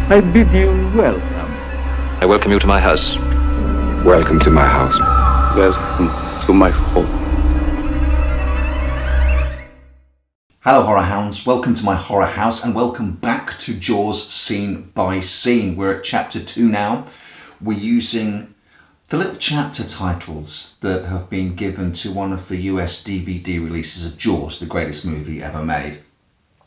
I bid you welcome. I welcome you to my house. Welcome to my house. Welcome to my home. Hello horror hounds, welcome to my horror house and welcome back to Jaws Scene by Scene. We're at chapter 2 now. We're using the little chapter titles that have been given to one of the US DVD releases of Jaws, the greatest movie ever made.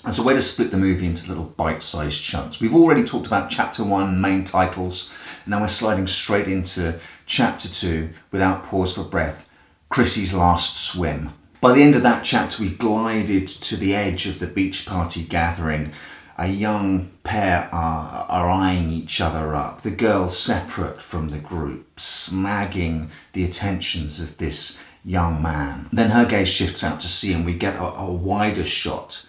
As a way to split the movie into little bite-sized chunks. We've already talked about chapter 1 main titles, and now we're sliding straight into chapter 2 without pause for breath, Chrissie's last swim. By the end of that chapter, we glided to the edge of the beach party gathering. A young pair are eyeing each other up, the girl separate from the group, snagging the attentions of this young man. Then her gaze shifts out to sea and we get a wider shot,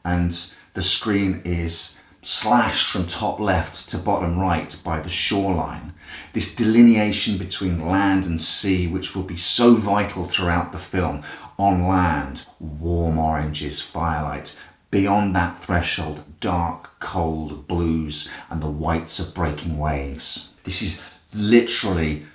and the screen is slashed from top left to bottom right by the shoreline. This delineation between land and sea, which will be so vital throughout the film. On land, warm oranges, firelight. Beyond that threshold, dark, cold blues and the whites of breaking waves. This is literally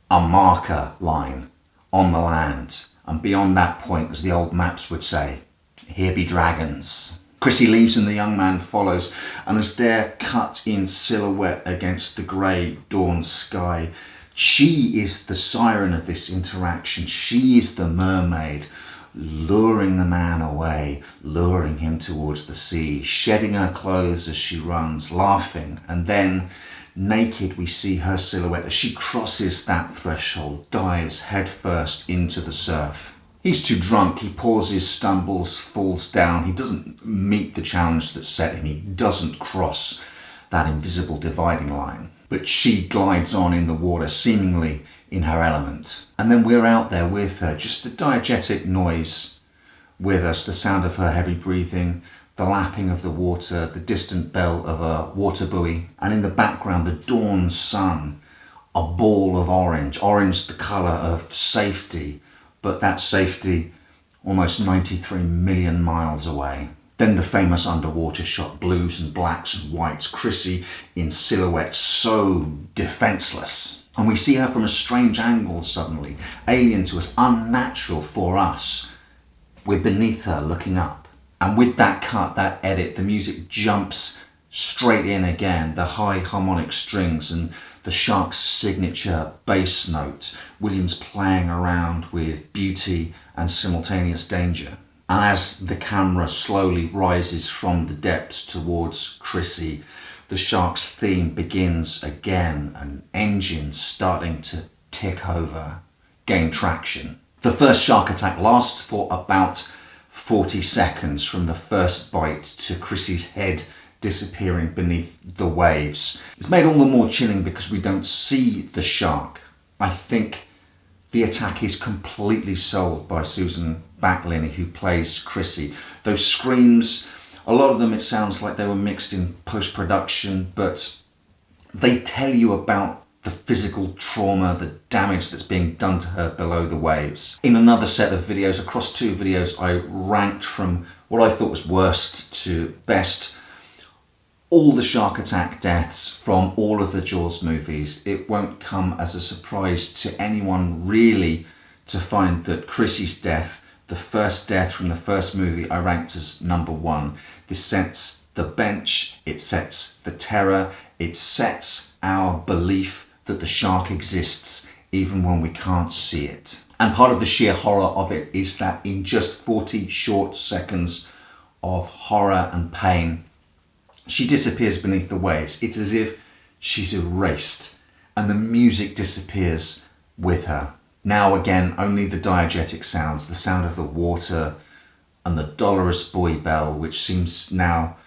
a marker line on the land. And beyond that point, as the old maps would say, here be dragons. Chrissie leaves and the young man follows, and as they're cut in silhouette against the grey dawn sky, she is the siren of this interaction. She is the mermaid, luring the man away, luring him towards the sea, shedding her clothes as she runs, laughing, and then naked we see her silhouette as she crosses that threshold, dives headfirst into the surf. He's too drunk, he pauses, stumbles, falls down. He doesn't meet the challenge that's set him. He doesn't cross that invisible dividing line. But she glides on in the water, seemingly in her element. And then we're out there with her, just the diegetic noise with us, the sound of her heavy breathing, the lapping of the water, the distant bell of a water buoy. And in the background, the dawn sun, a ball of orange the colour of safety, but that safety almost 93 million miles away. Then the famous underwater shot, blues and blacks and whites, Chrissie in silhouette, so defenceless. And we see her from a strange angle suddenly, alien to us, unnatural for us. We're beneath her looking up. And with that cut, that edit, the music jumps straight in again, the high harmonic strings and the shark's signature bass note, Williams playing around with beauty and simultaneous danger. And as the camera slowly rises from the depths towards Chrissie, the shark's theme begins again, an engine starting to tick over, gain traction. The first shark attack lasts for about 40 seconds from the first bite to Chrissie's head disappearing beneath the waves. It's made all the more chilling because we don't see the shark. I think the attack is completely sold by Susan Backlin, who plays Chrissie. Those screams, a lot of them it sounds like they were mixed in post-production, but they tell you about the physical trauma, the damage that's being done to her below the waves. In another set of videos, across 2 videos, I ranked from what I thought was worst to best all the shark attack deaths from all of the Jaws movies. It won't come as a surprise to anyone really to find that Chrissie's death, the first death from the first movie, I ranked as number 1. This sets the bench, it sets the terror, it sets our belief that the shark exists even when we can't see it. And part of the sheer horror of it is that in just 40 short seconds of horror and pain, she disappears beneath the waves. It's as if she's erased and the music disappears with her. Now again, only the diegetic sounds, the sound of the water and the dolorous buoy bell, which seems now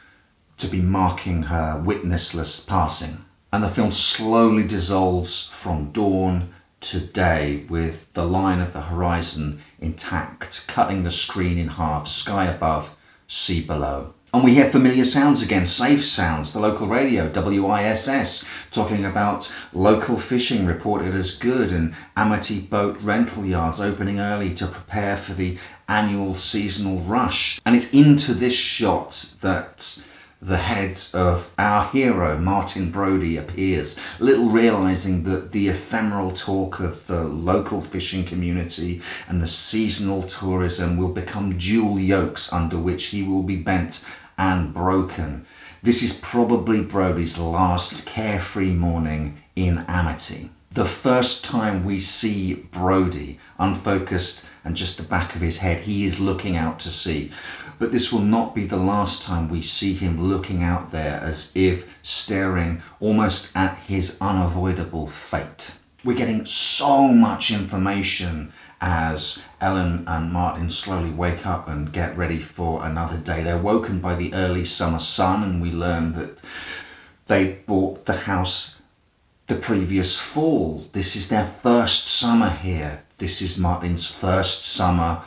to be marking her witnessless passing. And the film slowly dissolves from dawn to day with the line of the horizon intact, cutting the screen in half, sky above, sea below. And we hear familiar sounds again, safe sounds, the local radio, WISS, talking about local fishing reported as good and Amity boat rental yards opening early to prepare for the annual seasonal rush. And it's into this shot that the head of our hero, Martin Brody, appears, little realising that the ephemeral talk of the local fishing community and the seasonal tourism will become dual yokes under which he will be bent and broken. This is probably Brody's last carefree morning in Amity. The first time we see Brody, unfocused and just the back of his head, he is looking out to sea. But this will not be the last time we see him looking out there as if staring almost at his unavoidable fate. We're getting so much information as Ellen and Martin slowly wake up and get ready for another day. They're woken by the early summer sun, and we learn that they bought the house the previous fall. This is their first summer here. This is Martin's first summer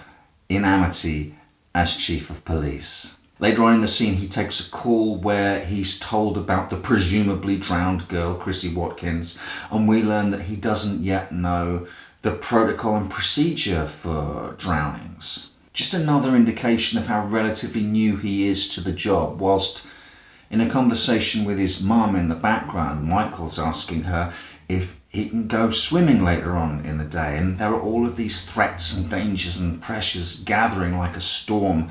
in Amity as Chief of Police. Later on in the scene, he takes a call where he's told about the presumably drowned girl, Chrissie Watkins, and we learn that he doesn't yet know the protocol and procedure for drownings. Just another indication of how relatively new he is to the job, whilst in a conversation with his mum in the background, Michael's asking her if he can go swimming later on in the day, and there are all of these threats and dangers and pressures gathering like a storm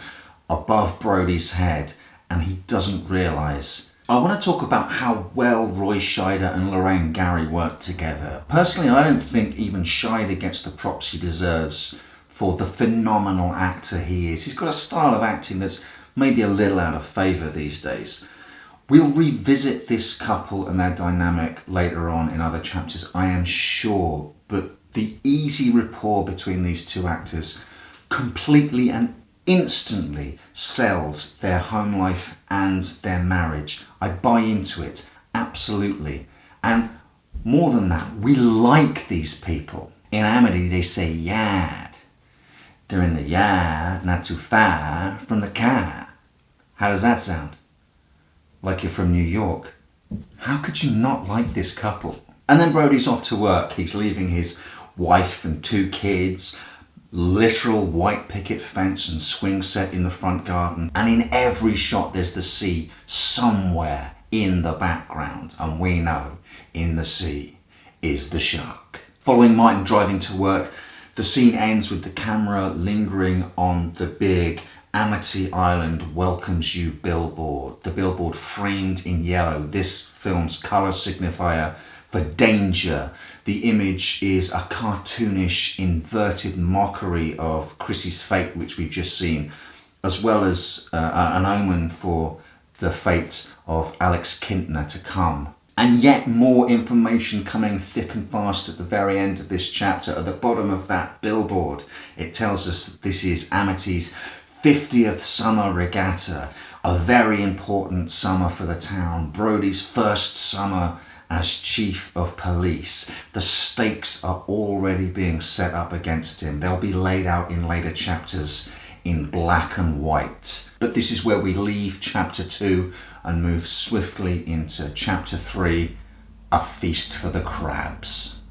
above Brody's head, and he doesn't realise. I want to talk about how well Roy Scheider and Lorraine Gary work together. Personally, I don't think even Scheider gets the props he deserves for the phenomenal actor he is. He's got a style of acting that's maybe a little out of favour these days. We'll revisit this couple and their dynamic later on in other chapters, I am sure, but the easy rapport between these two actors completely and instantly sells their home life and their marriage. I buy into it, absolutely. And more than that, we like these people. In Amity, they say yard. They're in the yard, not too far from the car. How does that sound? Like you're from New York. How could you not like this couple? And then Brody's off to work. He's leaving his wife and 2 kids, literal white picket fence and swing set in the front garden. And in every shot, there's the sea somewhere in the background. And we know in the sea is the shark. Following Martin driving to work, the scene ends with the camera lingering on the big Amity Island welcomes you billboard. The billboard framed in yellow, this film's colour signifier for danger. The image is a cartoonish, inverted mockery of Chrissie's fate, which we've just seen, as well as an omen for the fate of Alex Kintner to come. And yet more information coming thick and fast at the very end of this chapter. At the bottom of that billboard, it tells us that this is Amity's 50th summer regatta, a very important summer for the town. Brody's first summer as Chief of Police. The stakes are already being set up against him. They'll be laid out in later chapters in black and white. But this is where we leave chapter 2 and move swiftly into chapter 3, A Feast for the Crabs.